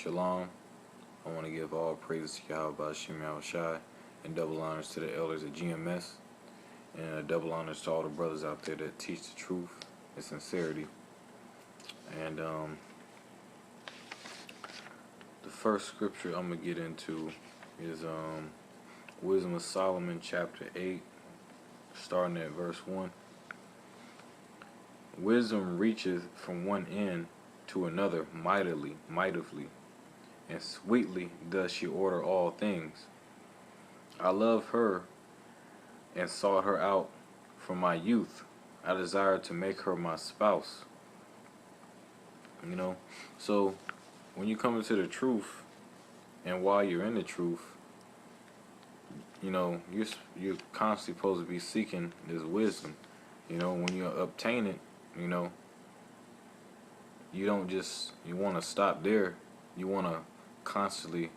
Shalom. I want to give all praises to Yahweh Bashim Yahushai and double honors to the elders at GMS and double honors to all the brothers out there that teach the truth and sincerity. And the first scripture I'm going to get into is Wisdom of Solomon chapter 8, starting at verse 1. Wisdom reacheth from one end to another mightily, and sweetly does she order all things. I love her and sought her out from my youth. I desire to make her my spouse. So when you come into the truth, and while you're in the truth, you're constantly supposed to be seeking this wisdom. When you obtain it, you don't just, you want to stop there. You want to constantly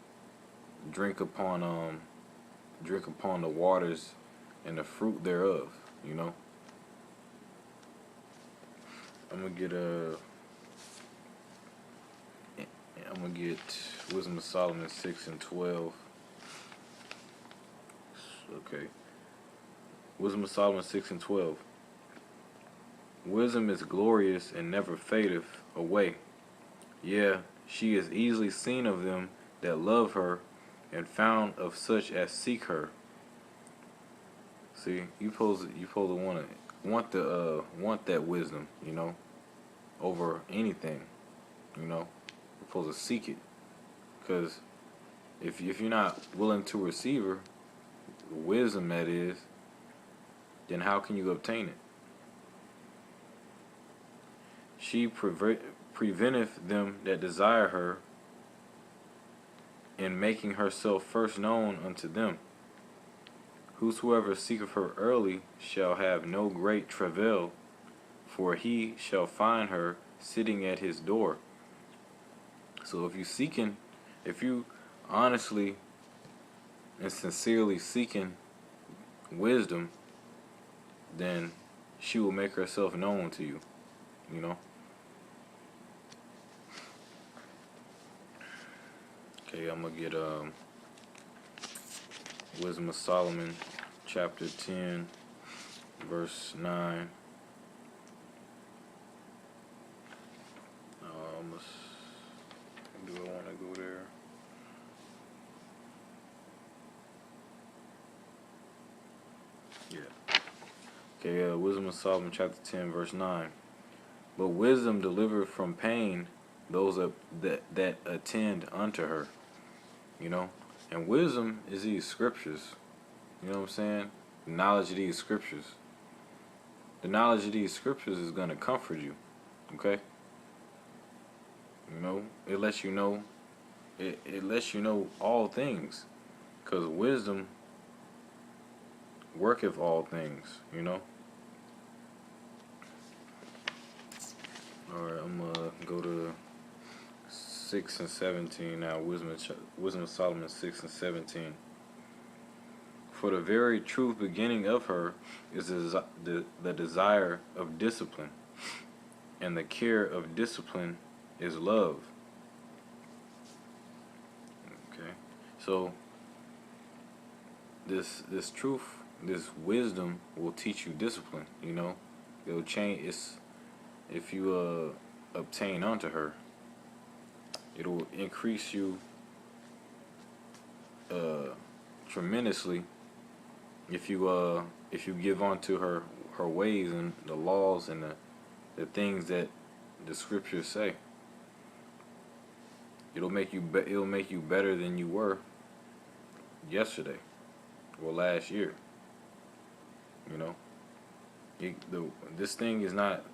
drink upon the waters and the fruit thereof. I'm gonna get Wisdom of Solomon 6 and 12. Okay. Wisdom of Solomon 6 and 12. Wisdom is glorious and never fadeth away. Yeah, she is easily seen of them that love her, and found of such as seek her. See, you supposed to want that wisdom, over anything, You're supposed to seek it, because if you're not willing to receive her, wisdom that is, then how can you obtain it? She preventeth them that desire her, in making herself first known unto them. Whosoever seeketh her early shall have no great travail, for he shall find her sitting at his door. So if you honestly and sincerely seeking wisdom, then she will make herself known to you, Okay, I'm going to get Wisdom of Solomon chapter 10, verse 9. Do I want to go there? Yeah. Okay, Wisdom of Solomon chapter 10, verse 9. But wisdom delivereth from pain those that attend unto her. And wisdom is these scriptures. You know what I'm saying? The knowledge of these scriptures. The knowledge of these scriptures is going to comfort you. Okay? It lets you know. It lets you know all things. Because wisdom worketh all things. Alright, I'm going to go to 6 and 17 now. Wisdom of Solomon 6 and 17. For the very truth beginning of her is the desire of discipline, and the care of discipline is love. Okay, so this truth, this wisdom will teach you discipline. It'll change. If you obtain unto her, it'll increase you tremendously if you give onto her ways and the laws and the things that the scriptures say. It'll make you better than you were yesterday or last year. This thing is not.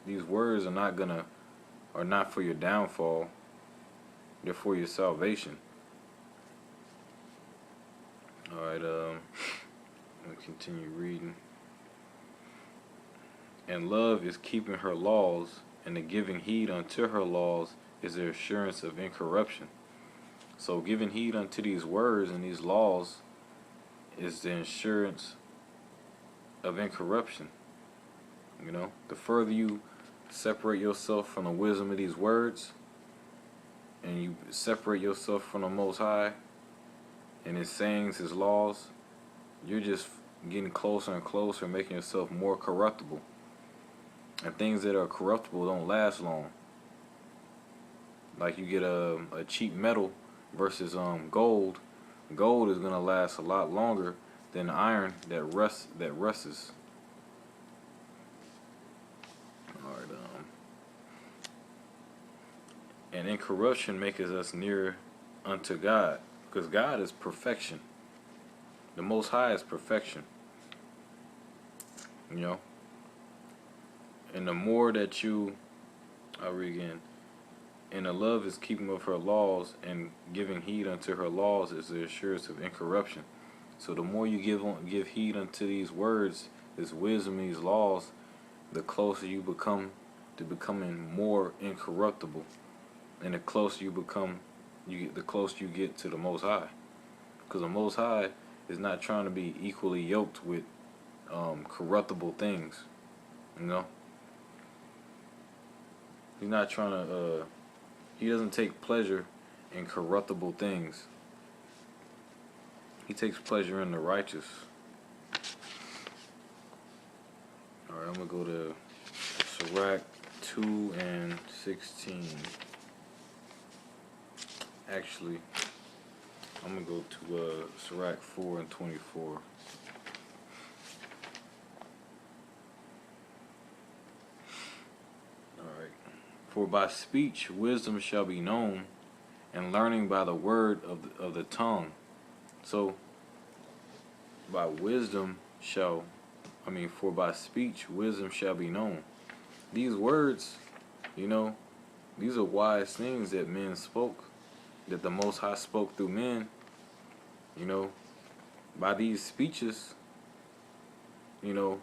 These words are not for your downfall. They're for your salvation. Alright, let me continue reading. And love is keeping her laws, and the giving heed unto her laws is the assurance of incorruption. So giving heed unto these words and these laws is the assurance of incorruption. The further you separate yourself from the wisdom of these words, and you separate yourself from the Most High and His sayings, His laws, you're just getting closer and closer, making yourself more corruptible. And things that are corruptible don't last long. Like you get a cheap metal versus gold. Gold is gonna last a lot longer than iron that rusts. All right. And incorruption maketh us nearer unto God, because God is perfection. The Most High is perfection. You know. And the more that you, I'll read again. And the love is keeping of her laws, and giving heed unto her laws is the assurance of incorruption. So the more you give heed unto these words, this wisdom, these laws, the closer you become to becoming more incorruptible, and the closer you become, the closer you get to the Most High. Because the Most High is not trying to be equally yoked with corruptible things, you know. He's not trying to. He doesn't take pleasure in corruptible things. He takes pleasure in the righteous. Alright, I'm going to go to Sirach 2 and 16. Actually, I'm going to go to Sirach 4 and 24. Alright. For by speech wisdom shall be known, and learning by the word of the tongue. So, by wisdom for by speech wisdom shall be known. These words, you know, these are wise things that men spoke, that the Most High spoke through men. You know, by these speeches, you know,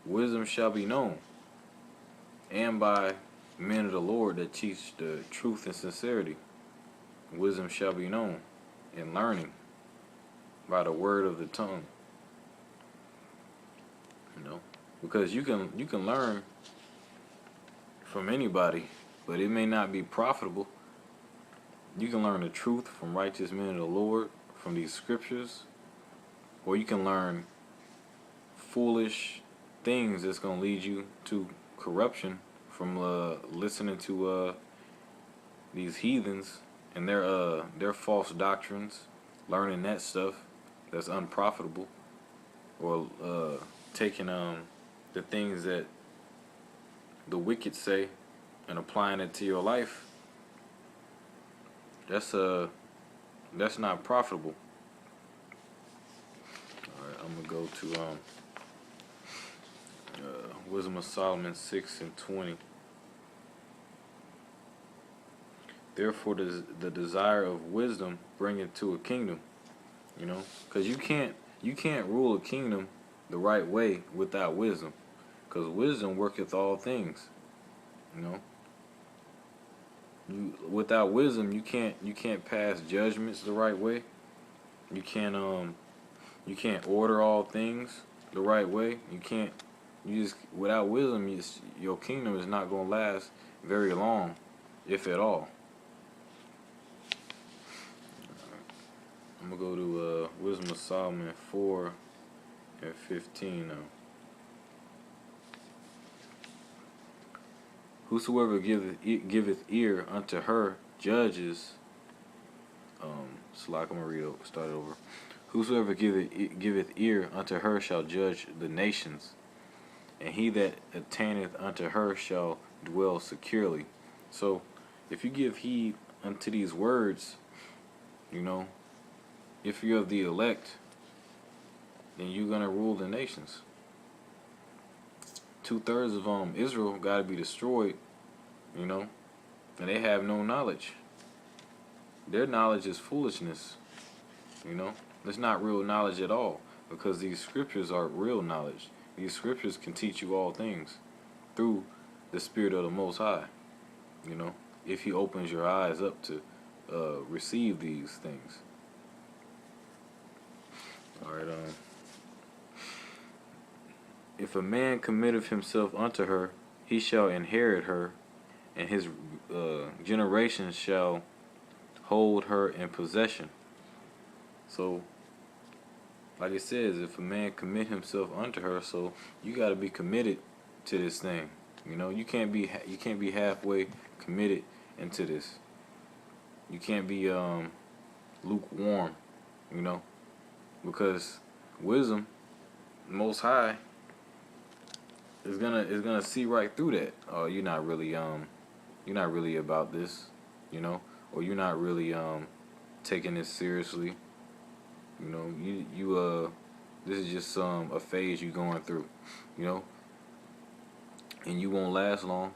wisdom shall be known. And by men of the Lord that teach the truth and sincerity, wisdom shall be known, and learning by the word of the tongue. You know, because you can learn from anybody, but it may not be profitable. You can learn the truth from righteous men of the Lord, from these scriptures, or you can learn foolish things that's going to lead you to corruption from listening to these heathens and their false doctrines, learning that stuff that's unprofitable, or taking the things that the wicked say and applying it to your life. That's not profitable. All right, I'm gonna go to Wisdom of Solomon 6 and 20. Therefore, the desire of wisdom bringeth to a kingdom. You know, because you can't rule a kingdom the right way without wisdom, because wisdom worketh all things. You know, without wisdom you can't pass judgments the right way. You can't order all things the right way. Without wisdom, your kingdom is not going to last very long, if at all. I'm going to go to Wisdom of Solomon 4 and 15 now. Whosoever giveth ear unto her judges. I'm going to read it, start it over. Whosoever giveth ear unto her shall judge the nations, and he that attaineth unto her shall dwell securely. So, if you give heed unto these words, you know, if you're of the elect, then you're going to rule the nations. 2/3 of Israel got to be destroyed, you know, and they have no knowledge. Their knowledge is foolishness, you know. It's not real knowledge at all, because these scriptures are real knowledge. These scriptures can teach you all things through the Spirit of the Most High, you know, if He opens your eyes up to receive these things. Alright, if a man committeth himself unto her, he shall inherit her, and his generations shall hold her in possession. So, like it says, if a man commit himself unto her, so you got to be committed to this thing. You know, you can't be halfway committed into this. You can't be lukewarm. You know, because wisdom, Most High, is gonna see right through that. Oh, you're not really about this, you know, or you're not really taking this seriously. You know, this is just a phase you going through, you know, and you won't last long.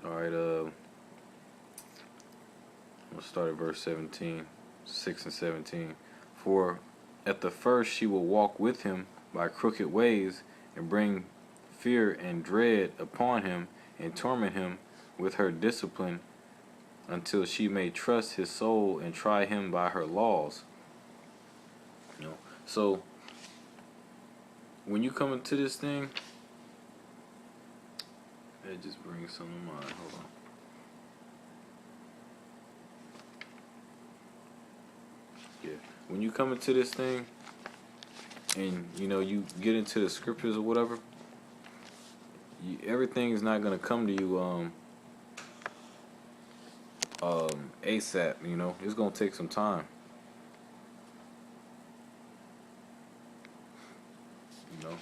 All right, let's start at verse 17, 6 and 17. For at the first she will walk with him by crooked ways, and bring fear and dread upon him, and torment him with her discipline, until she may trust his soul and try him by her laws. You know, so when you come into this thing, it just brings something to mind. Hold on. Yeah, when you come into this thing, and you know you get into the scriptures or whatever, everything is not gonna come to you ASAP. You know, it's gonna take some time. You know,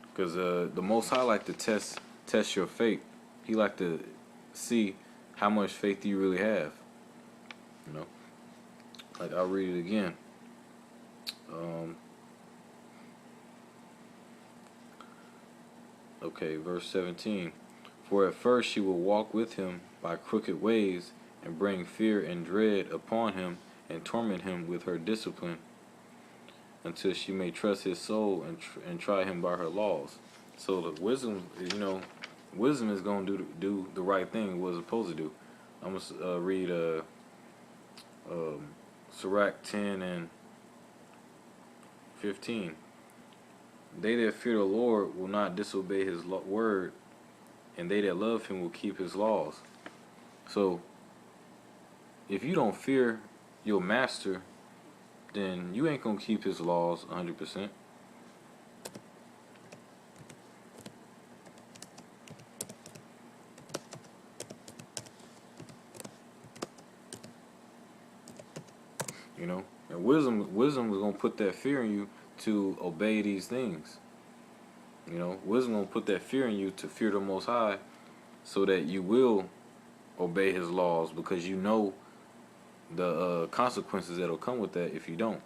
because the Most High like to test your faith. He like to see how much faith you really have. You know, like I'll read it again. Okay, verse 17. For at first she will walk with him by crooked ways, and bring fear and dread upon him, and torment him with her discipline, until she may trust his soul and try him by her laws. So the wisdom, you know, wisdom is going to do the right thing it was supposed to do. I'm going to read Sirach 10 and 15. They that fear the Lord will not disobey his word, and they that love him will keep his laws. So, if you don't fear your master, then you ain't going to keep his laws 100%. You know, and wisdom is going to put that fear in you to obey these things. You know, wisdom will put that fear in you to fear the Most High, so that you will obey his laws, because you know the consequences that'll come with that if you don't.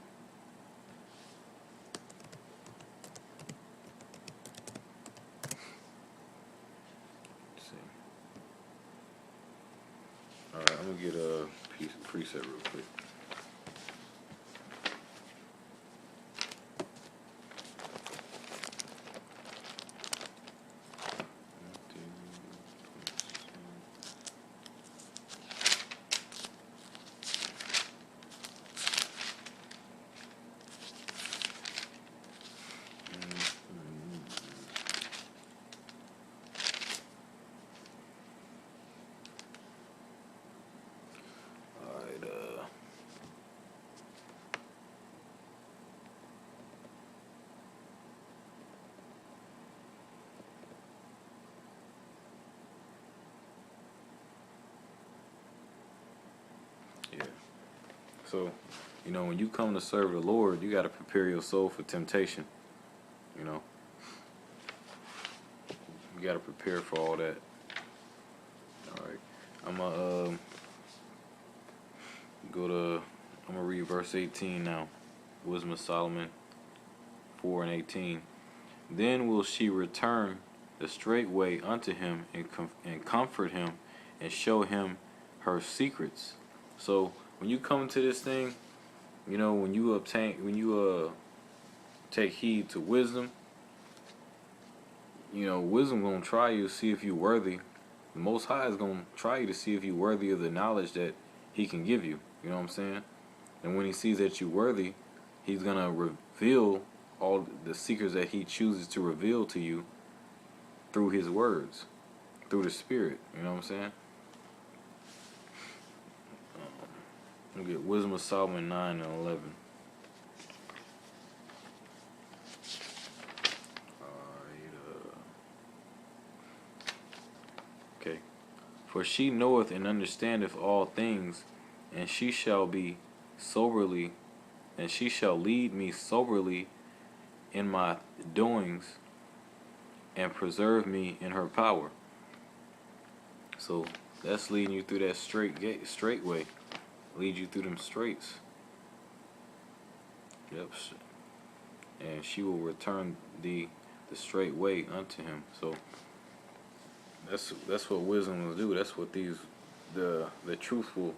Let's see. All right, I'm gonna get a preset real quick. Yeah. So, you know, when you come to serve the Lord, you got to prepare your soul for temptation. You know, you got to prepare for all that. All right, I'm gonna I'm gonna read verse 18 now. Wisdom of Solomon 4 and 18. Then will she return the straight way unto him, and comfort him, and show him her secrets. So when you come to this thing, you know, when you take heed to wisdom, you know, wisdom gonna try you to see if you're worthy. The Most High is gonna try you to see if you're worthy of the knowledge that he can give you. You know what I'm saying? And when he sees that you're worthy, he's gonna reveal all the secrets that he chooses to reveal to you through his words. through the Spirit. You know what I'm saying? We'll get Wisdom of Solomon 9 and 11. Okay. For she knoweth and understandeth all things, and she shall be soberly, and she shall lead me soberly in my doings, and preserve me in her power. So that's leading you through that straight way. Lead you through them straights. Yep. And she will return the straight way unto him. So that's what wisdom will do. That's what the truth will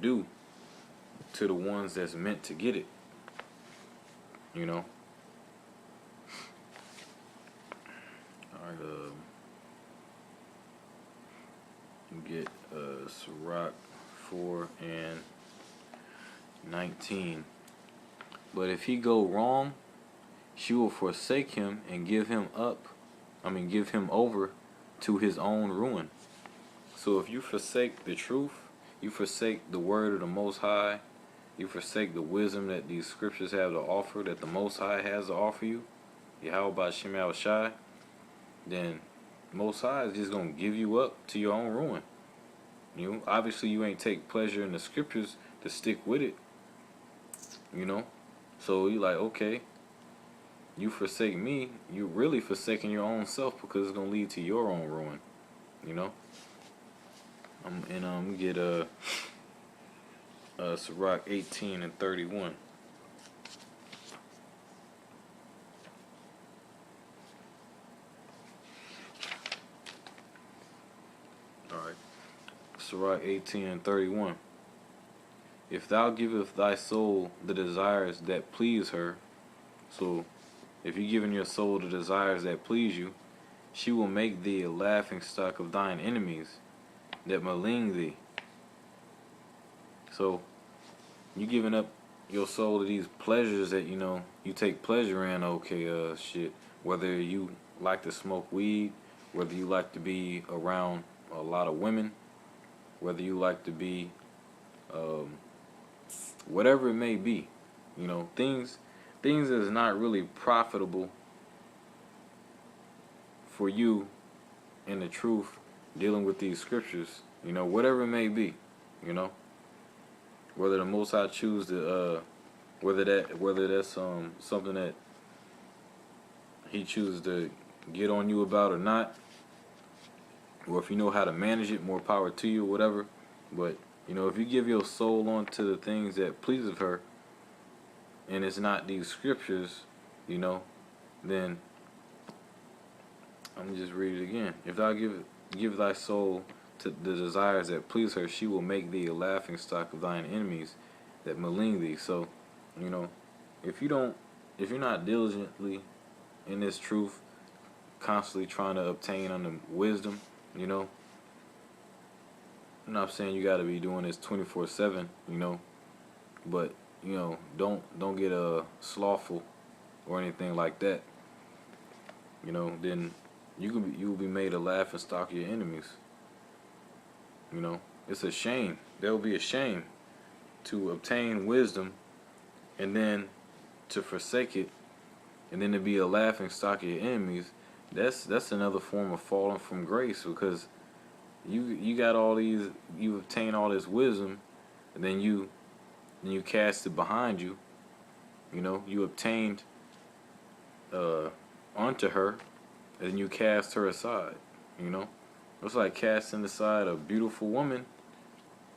do to the ones that's meant to get it. You know. All right. Get Sirach 4 and 19. But if he go wrong, she will forsake him and give him over to his own ruin. So if you forsake the truth, you forsake the word of the Most High, you forsake the wisdom that these scriptures have to offer, that the Most High has to offer you, Yahweh Ba'Shem Yahushai, then Most High is just going to give you up to your own ruin. Obviously you ain't take pleasure in the scriptures to stick with it. So you like, okay, you forsake me, you really forsaking your own self, because it's going to lead to your own ruin. We get Sirach 18 and 31. Alright. Sirach 18 and 31. If thou givest thy soul the desires that please her, so if you giving your soul the desires that please you, she will make thee a laughing stock of thine enemies that malign thee. So you giving up your soul to these pleasures that you take pleasure in. Okay, shit. Whether you like to smoke weed, whether you like to be around a lot of women, whether you like to be whatever it may be, things that's not really profitable for you in the truth, dealing with these scriptures, whatever it may be, whether the Most High choose to, whether that's something that He chooses to get on you about or not, or if you know how to manage it, more power to you, whatever. But if you give your soul on to the things that pleases her, and it's not these scriptures, then I'm just read it again. If thou give thy soul to the desires that please her, she will make thee a laughing stock of thine enemies that malign thee. So, if you're not diligently in this truth, constantly trying to obtain under wisdom, I'm not saying you got to be doing this 24/7, but don't get slothful or anything like that. Then you will be made a laughing stock of your enemies. It's a shame. There will be a shame to obtain wisdom and then to forsake it, and then to be a laughing stock of your enemies. That's another form of falling from grace, because you got all these, you obtain all this wisdom, and then you cast it behind you. You obtained onto her, and then you cast her aside. It's like casting aside a beautiful woman.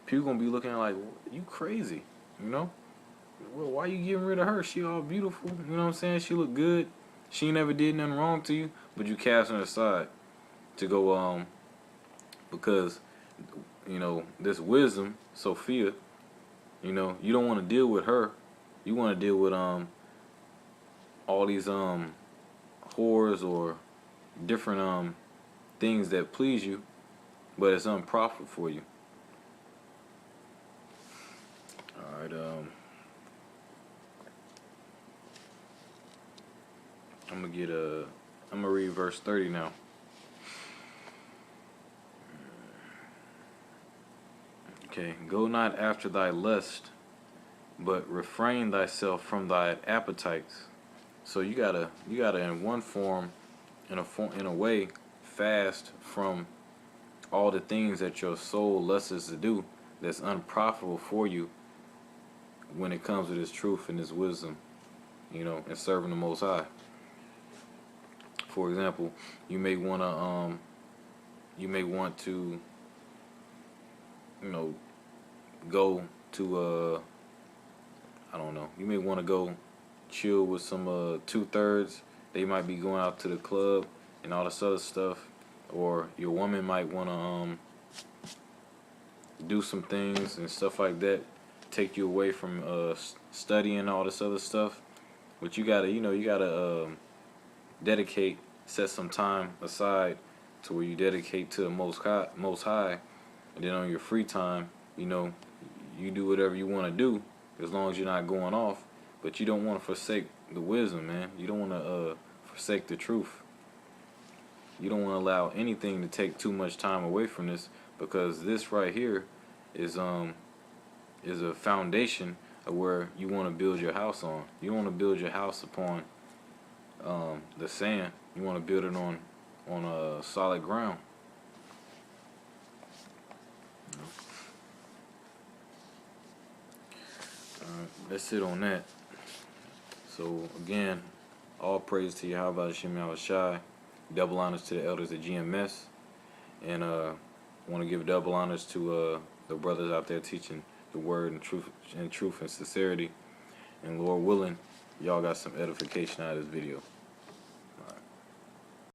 People gonna be looking at like, you crazy, Well, why you getting rid of her? She all beautiful, you know what I'm saying? She look good. She never did nothing wrong to you, but you casting her aside to go because this wisdom, Sophia, you don't want to deal with her. You want to deal with all these whores or different things that please you, but it's unprofitable for you. All right, I'm gonna read verse 30 now. Okay, go not after thy lust, but refrain thyself from thy appetites. So you gotta in one form, in a way, fast from all the things that your soul lusts to do that's unprofitable for you when it comes to this truth and this wisdom, and serving the Most High. For example, you may want to go to I don't know. You may want to go chill with some two-thirds. They might be going out to the club and all this other stuff, or your woman might want to do some things and stuff like that, take you away from studying all this other stuff. But you gotta dedicate, set some time aside to where you dedicate to the Most High, and then on your free time, you do whatever you want to do as long as you're not going off. But you don't want to forsake the wisdom, man. You don't want to forsake the truth. You don't want to allow anything to take too much time away from this, because this right here is a foundation of where you want to build your house on. You don't want to build your house upon the sand. You want to build it on a solid ground. That's it on that. So again, all praise to Yahweh Hashem Yahushai. Double honors to the elders at GMS, and want to give double honors to the brothers out there teaching the word and truth and sincerity. And Lord willing, y'all got some edification out of this video.